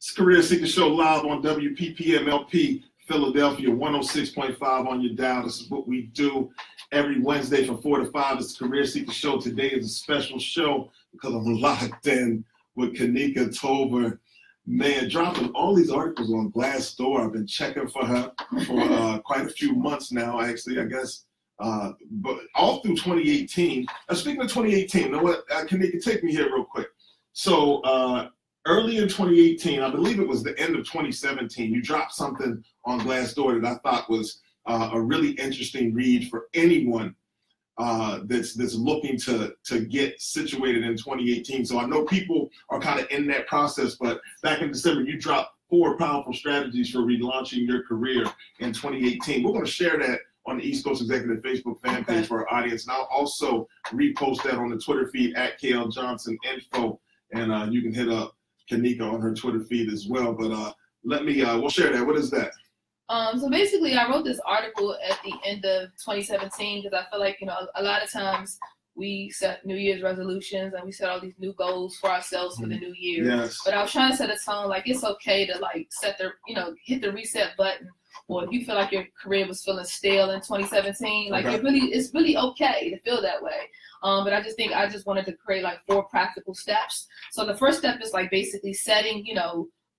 It's Career Seeker Show live on WPPMLP Philadelphia 106.5 on your dial. This is what we do every Wednesday from 4 to 5. It's the Career Seeker Show. Today is a special show because I'm locked in with Kanika Tolver. Man, dropping all these articles on Glassdoor. I've been checking for her for quite a few months now, actually, I guess. But all through 2018. Speaking of 2018, you know what? Kanika, take me here real quick. So early in 2018, I believe it was the end of 2017, you dropped something on Glassdoor that I thought was a really interesting read for anyone that's looking to get situated in 2018. So I know people are kind of in that process, but back in December, you dropped 4 powerful strategies for relaunching your career in 2018. We're going to share that on the East Coast Executive Facebook fan page for our audience. And I'll also repost that on the Twitter feed at KL Johnson Info. And you can hit up Kanika on her Twitter feed as well. But we'll share that. What is that? So basically, I wrote this article at the end of 2017 because I feel like, a lot of times we set New Year's resolutions and we set all these new goals for ourselves for the new year. Yes. But I was trying to set a tone, like it's okay to set hit the reset button. Or if you feel like your career was feeling stale in 2017, it's really okay to feel that way. But I just wanted to create 4 practical steps. So the first step is basically setting,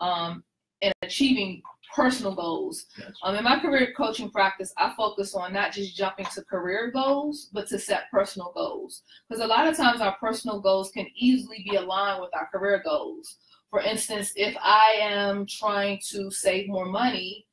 and achieving personal goals. Gotcha. In my career coaching practice, I focus on not just jumping to career goals, but to set personal goals. Because a lot of times our personal goals can easily be aligned with our career goals. For instance, if I am trying to save more money,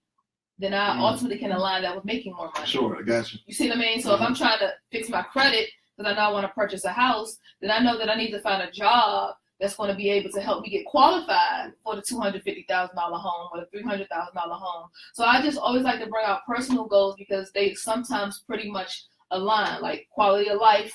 then I ultimately can align that with making more money. Sure, I got you. You see what I mean? So if I'm trying to fix my credit because I know I want to purchase a house, then I know that I need to find a job that's going to be able to help me get qualified for the $250,000 home or the $300,000 home. So I just always like to bring out personal goals because they sometimes pretty much align, like quality of life.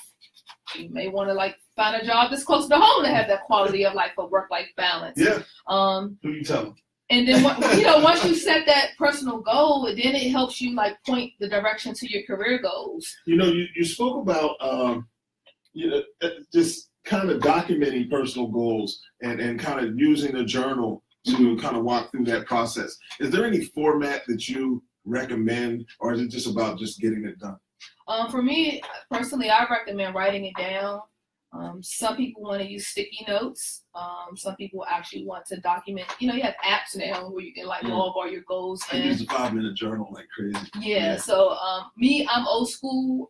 You may want to find a job that's close to home to have that quality of life or work-life balance. Yeah. Who you telling? And then, once you set that personal goal, then it helps you point the direction to your career goals. You spoke about, just kind of documenting personal goals and kind of using a journal to kind of walk through that process. Is there any format that you recommend, or is it just about just getting it done? For me, personally, I recommend writing it down. Some people want to use sticky notes. Some people actually want to document. You have apps now where you can log all your goals. I use a 5-minute journal like crazy. Yeah. So me, I'm old school.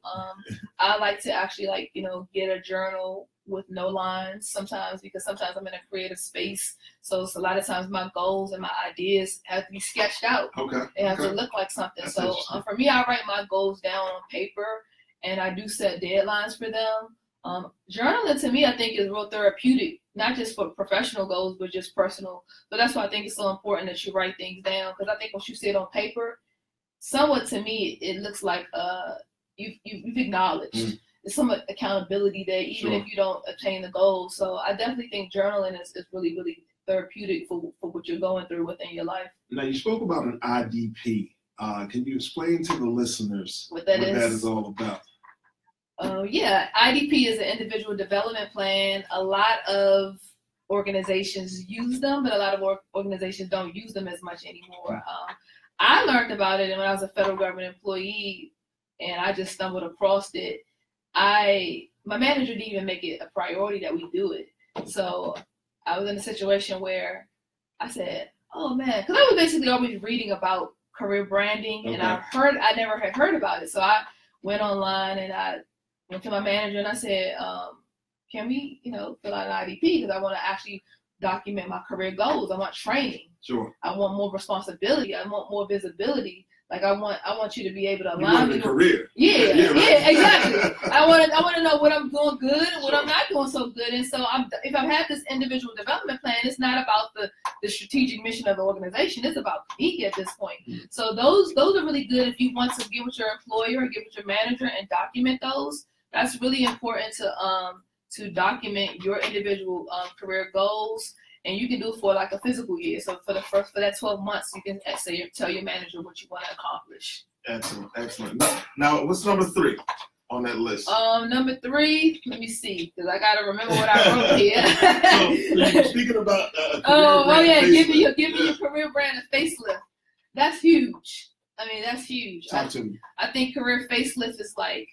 I like to actually get a journal with no lines sometimes because sometimes I'm in a creative space. So it's a lot of times my goals and my ideas have to be sketched out. Okay. They have to look like something. That's so for me, I write my goals down on paper and I do set deadlines for them. Journaling to me, I think is real therapeutic, not just for professional goals, but just personal. So that's why I think it's so important that you write things down. Because I think once you see it on paper, somewhat to me, it looks like you've acknowledged. There's some accountability there, even if you don't attain the goal. So I definitely think journaling is really, really therapeutic for what you're going through within your life. Now, you spoke about an IDP. Can you explain to the listeners what that is all about? Yeah, IDP is an individual development plan. A lot of organizations use them, but a lot of organizations don't use them as much anymore. I learned about it when I was a federal government employee, and I just stumbled across it. My manager didn't even make it a priority that we do it. So I was in a situation where I said, oh man, because I was basically always reading about career branding, and I never had heard about it. So I went online and I went to my manager and I said, can we, fill out an IDP because I want to actually document my career goals. I want training. Sure. I want more responsibility. I want more visibility. I want you to be able to align with career. Yeah, exactly. I want to know what I'm doing good and what I'm not doing so good. And so if I have this individual development plan, it's not about the strategic mission of the organization. It's about me at this point. So those are really good if you want to get with your employer or get with your manager and document those. That's really important to document your individual career goals. And you can do it for a physical year. So for that 12 months, you can tell your manager what you want to accomplish. Excellent. Now, what's number 3? on that list? Number 3, let me see, because I gotta remember what I wrote here. So speaking about giving your career brand a facelift. That's huge. I mean, that's huge. Talk to me. I think career facelift is like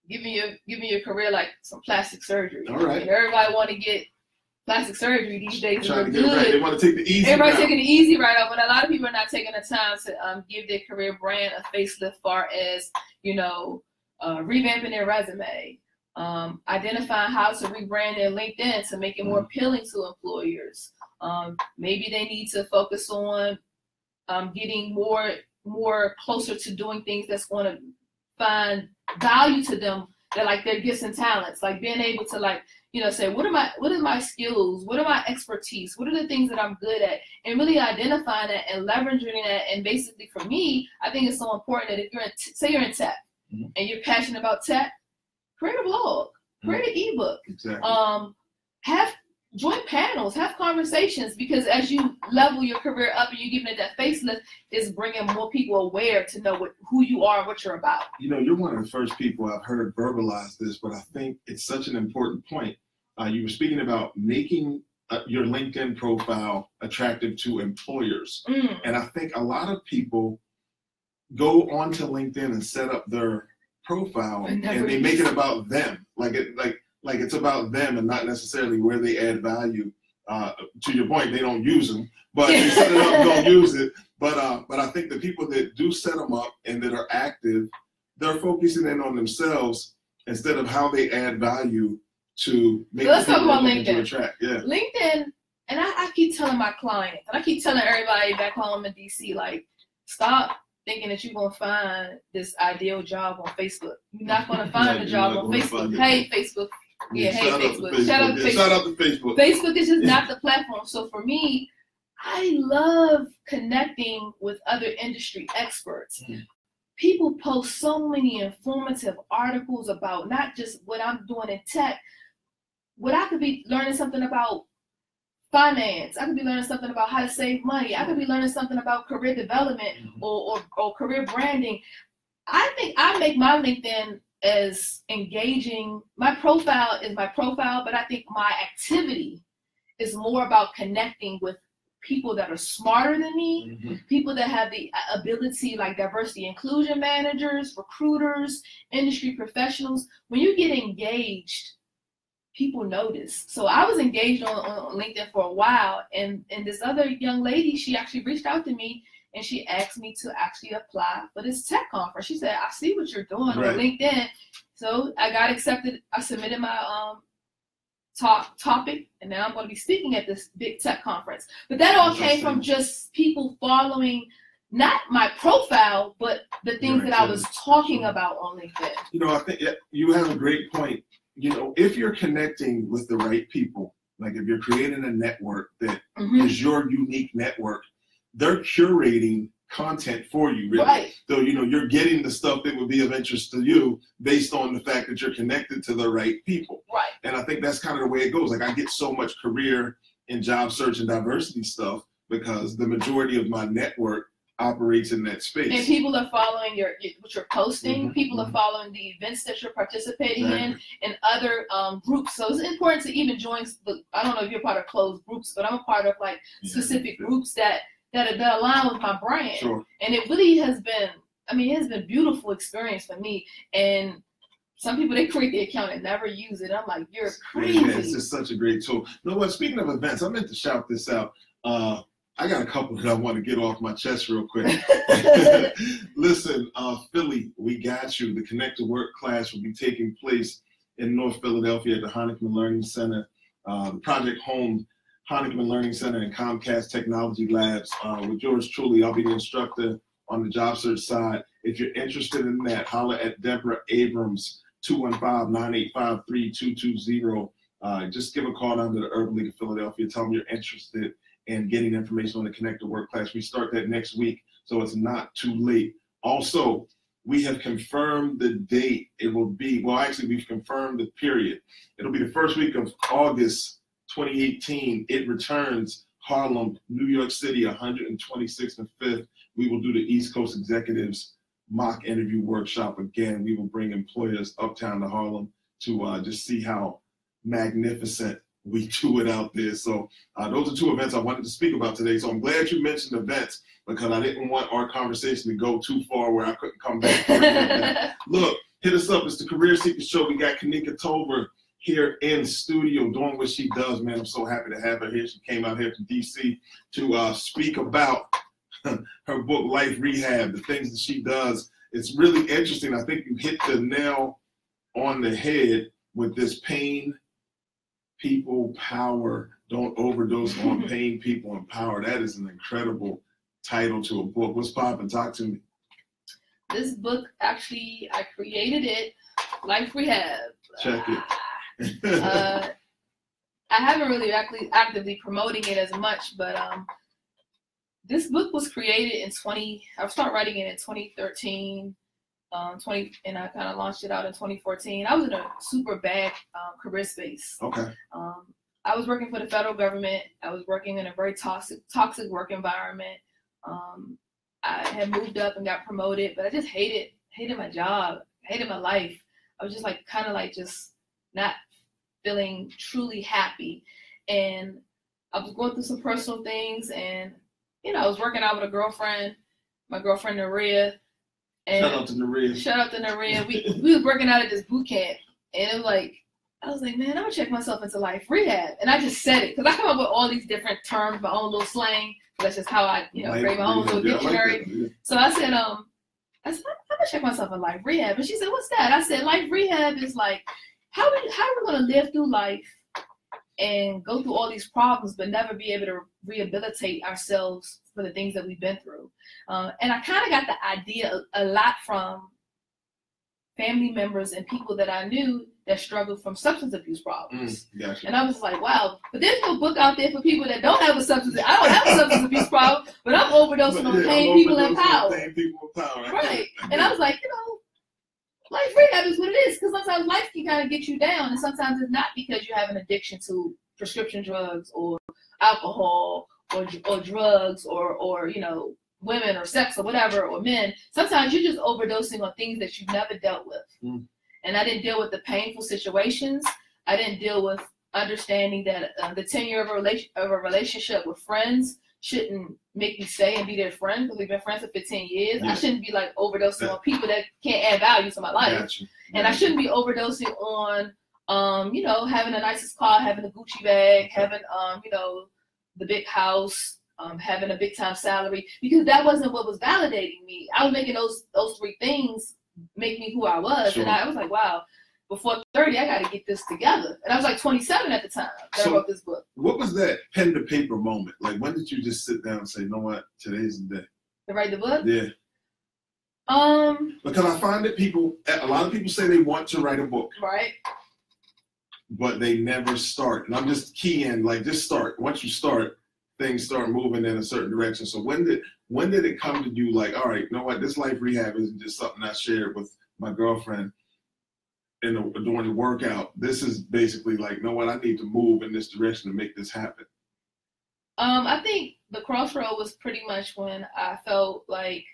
giving your career like some plastic surgery. All right. And everybody want to get plastic surgery these days. Trying to get it right. They want to take the easy Everybody's route. taking the easy right off, but a lot of people are not taking the time to give their career brand a facelift, far as revamping their resume, identifying how to rebrand their LinkedIn to make it more appealing to employers. Maybe they need to focus on getting more closer to doing things that's going to find value to them. They're like their gifts and talents, like being able to say, what are my skills? What are my expertise? What are the things that I'm good at? And really identifying that and leveraging that. And basically for me, I think it's so important that if you're say you're in tech and you're passionate about tech, create a blog, create an ebook, exactly. Join panels, have conversations, because as you level your career up and you're giving it that facelift, it's bringing more people aware to know who you are and what you're about. You're one of the first people I've heard verbalize this, but I think it's such an important point. You were speaking about making your LinkedIn profile attractive to employers. And I think a lot of people go onto LinkedIn and set up their profile and they make it about them. Like it's about them and not necessarily where they add value. To your point, they don't use them, but they set it up and don't use it. But I think the people that do set them up and that are active, they're focusing in on themselves instead of how they add value to make let's talk about LinkedIn. To attract. Yeah. LinkedIn, and I keep telling my clients, and I keep telling everybody back home in DC, like, stop thinking that you're going to find this ideal job on Facebook. You're not going to find a job on Facebook. Hey, Facebook. Yeah, hey, Facebook. Shout out to Facebook. Shout out to Facebook. Facebook is just not the platform. So for me, I love connecting with other industry experts. People post so many informative articles about not just what I'm doing in tech, what I could be learning something about finance. I could be learning something about how to save money. I could be learning something about career development or career branding. I think I make my LinkedIn as engaging. My profile is my profile, but I think my activity is more about connecting with people that are smarter than me, people that have the ability, like diversity inclusion managers, recruiters, industry professionals. When you get engaged, people notice. So I was engaged on LinkedIn for a while, and this other young lady, she actually reached out to me and she asked me to actually apply for this tech conference. She said, I see what you're doing on LinkedIn. So I got accepted. I submitted my topic, and now I'm going to be speaking at this big tech conference. But that all came from just people following not my profile, but the things that I was talking about on LinkedIn. I think you have a great point. If you're connecting with the right people, like if you're creating a network that is your unique network, they're curating content for you, really. Right. So, you're getting the stuff that would be of interest to you based on the fact that you're connected to the right people. Right. And I think that's kind of the way it goes. Like, I get so much career and job search and diversity stuff because the majority of my network operates in that space. And people are following what you're posting. People are following the events that you're participating in and other groups. So it's important to even join I don't know if you're part of closed groups, but I'm a part of like specific groups that align with my brand. Sure. And it really has been, it has been a beautiful experience for me. And some people, they create the account and never use it. I'm like, you're crazy. Yeah, it's just such a great tool. Speaking of events, I meant to shout this out. I got a couple that I want to get off my chest real quick. Listen, Philly, we got you. The Connect to Work class will be taking place in North Philadelphia at the Honickman Learning Center, the Project Home Honickman Learning Center and Comcast Technology Labs. With yours truly, I'll be the instructor on the job search side. If you're interested in that, holler at Deborah Abrams, 215-985-3220. Just give a call down to the Urban League of Philadelphia. Tell them you're interested in getting information on the Connect to Work class. We start that next week, so it's not too late. Also, we have confirmed the date. It will be, we've confirmed the period. It'll be the first week of August 2018. It returns Harlem, New York City, 126th and 5th. We will do the East Coast Executives mock interview workshop again. We will bring employers uptown to Harlem to just see how magnificent we do it out there. So those are two events I wanted to speak about today. So I'm glad you mentioned events, because I didn't want our conversation to go too far where I couldn't come back. Look, hit us up. It's the Career Seeker Show. We got Kanika Tolver here in studio doing what she does, man. I'm so happy to have her here. She came out here to DC to speak about her book, Life Rehab, the things that she does. It's really interesting. I think you hit the nail on the head with this pain, people, power. Don't overdose on pain, people, and power. That is an incredible title to a book. What's poppin'? Talk to me. This book, actually, I created it, Life Rehab. Check it. I haven't really actively promoting it as much, but this book was created in I started writing it in 2013, and I kind of launched it out in 2014. I was in a super bad career space. Okay. I was working for the federal government. I was working in a very toxic work environment. I had moved up and got promoted, but I just hated my job, hated my life. I was just like kind of like just not feeling truly happy. And I was going through some personal things, and I was working out with a girlfriend, my girlfriend Naria. And shout out to Naria. Shout out to Naria. We was working out at this boot camp, and it was like, I was like, man, I'm gonna check myself into Life Rehab. And I just said it because I come up with all these different terms, my own little slang. That's just how I, create my own little dictionary. Like so I said, I'm gonna check myself in Life Rehab. And she said, what's that? I said, Life Rehab is like, how are we gonna live through life and go through all these problems, but never be able to rehabilitate ourselves for the things that we've been through. And I kind of got the idea a lot from family members and people that I knew that struggled from substance abuse problems. Gotcha. And I was like, wow, but there's no book out there for people that don't have a substance. I don't have a substance abuse problem, but I'm overdosing on pain, people, and power. Pain, people, and power. Right. And I was like, Life Rehab is what it is, because sometimes life can kind of get you down, and sometimes it's not because you have an addiction to prescription drugs or alcohol or drugs or women or sex or whatever, or men. Sometimes you're just overdosing on things that you've never dealt with. And I didn't deal with the painful situations. I didn't deal with understanding that the tenure of a relationship with friends shouldn't make me stay and be their friend, because we've been friends for 15 years. Yeah. I shouldn't be like overdosing on people that can't add value to my life. Gotcha. And I shouldn't be overdosing on, having the nicest car, having a Gucci bag, having, the big house, having a big time salary, because that wasn't what was validating me. I was making those three things make me who I was. Sure. And I was like, wow, before 30, I got to get this together. And I was like 27 at the time that I wrote this book. What was that pen to paper moment? Like, when did you just sit down and say, you know what, today's the day? To write the book? Yeah. Because I find that a lot of people say they want to write a book. Right. But they never start. And I'm just keying, like, just start. Once you start, things start moving in a certain direction. So when did it come to you, like, all right, you know what, this Life Rehab isn't just something I shared with my girlfriend during the workout. This is basically like, you know what, I need to move in this direction to make this happen. I think the crossroad was pretty much when I felt like,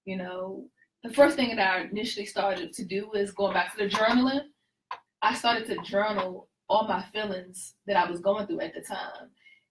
the first thing that I initially started to do was going back to the journaling. I started to journal all my feelings that I was going through at the time.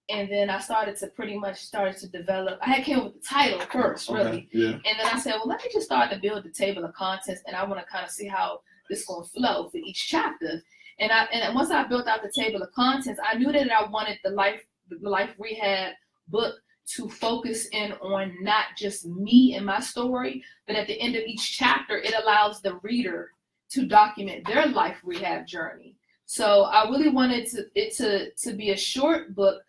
And then I started to develop. I had came up with the title first, really. Yeah. And then I said, well, let me just start to build the table of contents, and I want to kind of see how this is going to flow for each chapter. And once I built out the table of contents, I knew that I wanted the Life Rehab book to focus in on not just me and my story, but at the end of each chapter, it allows the reader to document their life rehab journey. So I really wanted it to be a short book,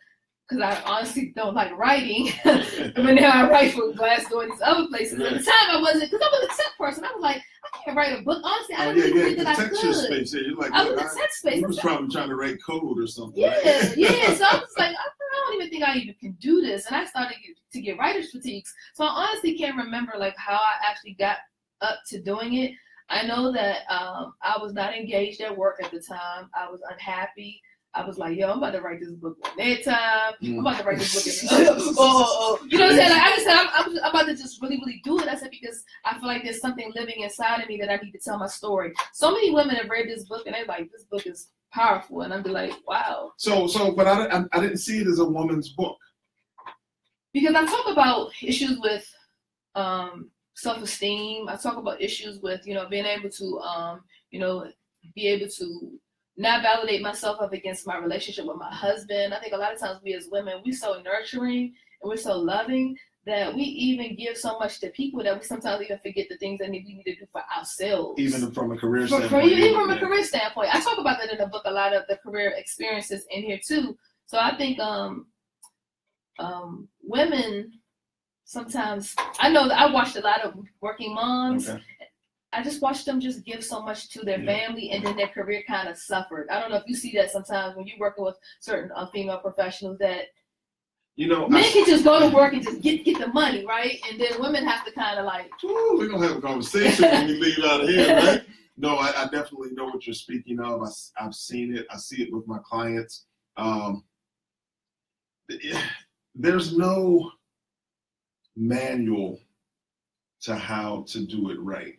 because I honestly don't like writing, but now I write for Glassdoor and these other places. At the time, I wasn't, because I was a tech person. I was like, I can't write a book. Honestly, I don't even think that I could. Space, yeah. You're like, I was in the tech space. You was probably trying to write code or something. Yeah, right? Yeah. So I was like, I don't even think I even can do this. And I started to get writer's fatigues. So I honestly can't remember like how I actually got up to doing it. I know that I was not engaged at work at the time. I was unhappy. I was like, yo, I'm about to write this book one day time. I'm about to write this book. You know what I'm saying? Like, I just said, I'm about to just really, really do it. I said, because I feel like there's something living inside of me that I need to tell my story. So many women have read this book and they're like, this book is powerful. And I'm be like, wow. But I didn't see it as a woman's book. Because I talk about issues with self-esteem. I talk about issues with, being able to, be able to not validate myself up against my relationship with my husband. I think a lot of times we as women, we're so nurturing and we're so loving that we even give so much to people that we sometimes even forget the things that we need to do for ourselves. Even from a career standpoint. Even from a career standpoint. I talk about that in the book, a lot of the career experiences in here too. So I think women sometimes, I know that I watched a lot of working moms. Okay. I just watched them just give so much to their family, and then their career kind of suffered. I don't know if you see that sometimes when you're working with certain female professionals that men can just go to work and just get the money, right? And then women have to kind of like, we're going to have a conversation when we leave out of here, right? No, I definitely know what you're speaking of. I've seen it. I see it with my clients. There's no manual to how to do it right.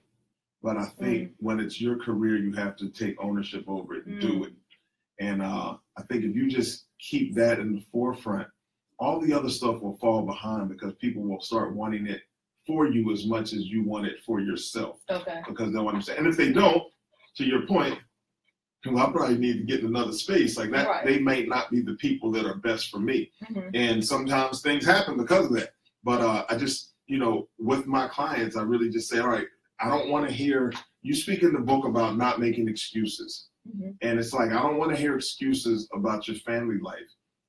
But I think when it's your career, you have to take ownership over it and do it. And I think if you just keep that in the forefront, all the other stuff will fall behind because people will start wanting it for you as much as you want it for yourself. Okay. Because they'll understand. And if they don't, to your point, I probably need to get in another space like that. Right. They might not be the people that are best for me. And sometimes things happen because of that. But I just, with my clients, I really just say, all right, I don't want to hear you speak in the book about not making excuses. And it's like, I don't want to hear excuses about your family life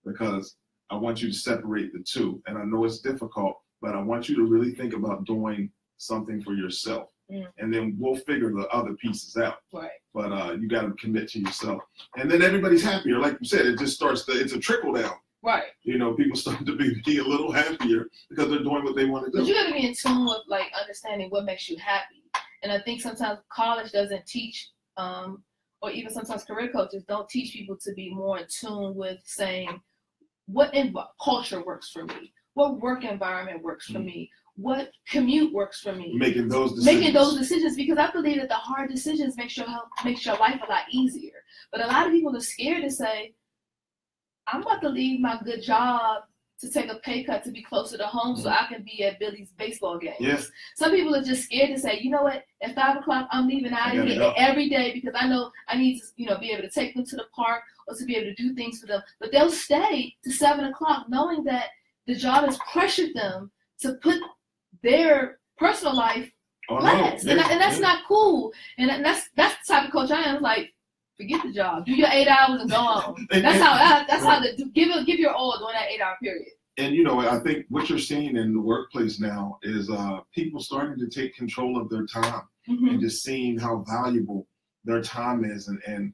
because I want you to separate the two. And I know it's difficult, but I want you to really think about doing something for yourself. And then we'll figure the other pieces out. Right. But you got to commit to yourself. And then everybody's happier. Like you said, it just starts it's a trickle down. Right. People start to be a little happier because they're doing what they want to do. But you got to be in tune with understanding what makes you happy. And I think sometimes college doesn't teach, or even sometimes career coaches don't teach people to be more in tune with saying, what culture works for me? What work environment works for me? What commute works for me? Making those decisions. Because I believe that the hard decisions makes your life a lot easier. But a lot of people are scared to say, I'm about to leave my good job to take a pay cut to be closer to home so I can be at Billy's baseball games. Yes. Some people are just scared to say, you know what, at 5 o'clock, I'm leaving out of here every day because I know I need to, be able to take them to the park or to be able to do things for them. But they'll stay to 7 o'clock knowing that the job has pressured them to put their personal life last. And that's not cool. And that's the type of coach I am. Like, forget the job. Do your 8 hours and go on. Give your all during that 8-hour period. And I think what you're seeing in the workplace now is people starting to take control of their time and just seeing how valuable their time is. And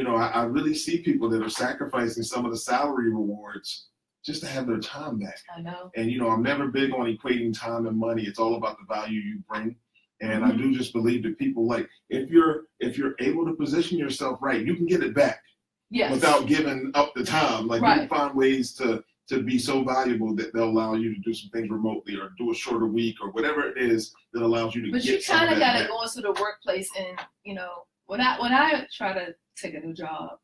I really see people that are sacrificing some of the salary rewards just to have their time back. I know. And I'm never big on equating time and money. It's all about the value you bring. And I do just believe that people if you're able to position yourself right, you can get it back without giving up the time. You can find ways to be so valuable that they'll allow you to do some things remotely or do a shorter week or whatever it is that allows you to But you kind of got to go into the workplace and, when I try to take a new job,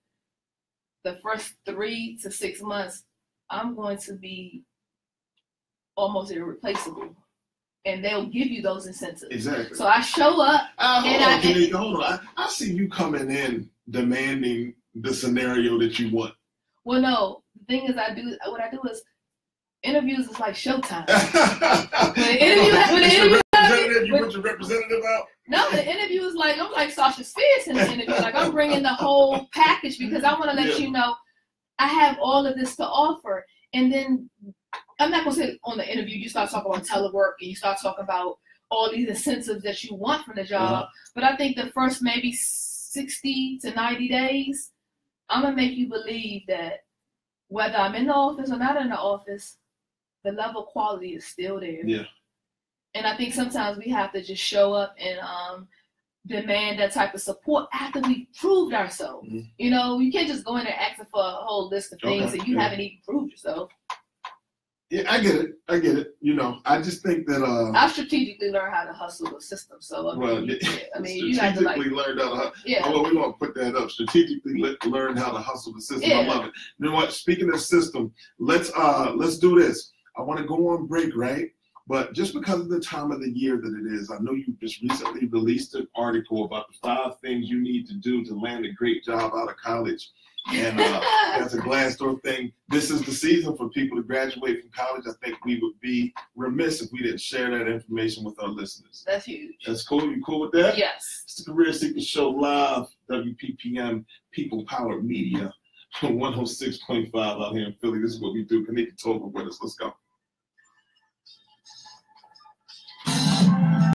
the first 3 to 6 months, I'm going to be almost irreplaceable. And they'll give you those incentives. Exactly. So I show up. Hold on. I see you coming in demanding the scenario that you want. Well, no. The thing is, what I do is interviews is like showtime. You put your representative out? No, the interview is like, I'm like Sasha Fierce in the interview. Like, I'm bringing the whole package because I want to let you know I have all of this to offer. And then I'm not going to say on the interview you start talking about telework and you start talking about all these incentives that you want from the job. But I think the first maybe 60 to 90 days, I'm going to make you believe that whether I'm in the office or not in the office, the level of quality is still there. Yeah. And I think sometimes we have to just show up and demand that type of support after we've proved ourselves. Mm-hmm. You know, you can't just go in there asking for a whole list of things that you haven't even proved yourself. Yeah, I get it. You know, I just think that I've strategically learned how to hustle the system. So I mean, you have to learned how to. Yeah. Oh, well, we want to put that up. Strategically learn how to hustle the system. Yeah. I love it. You know what? Speaking of system, let's do this. I want to go on break, right? But just because of the time of the year that it is, I know you just recently released an article about the 5 things you need to do to land a great job out of college. And that's a Glassdoor thing. This is the season for people to graduate from college. I think we would be remiss if we didn't share that information with our listeners. That's huge. That's cool. You cool with that? Yes. It's the Career Seeker Show live, WPPM, People Powered Media, 106.5 out here in Philly. This is what we do. Kanika Tolver with us. Let's go.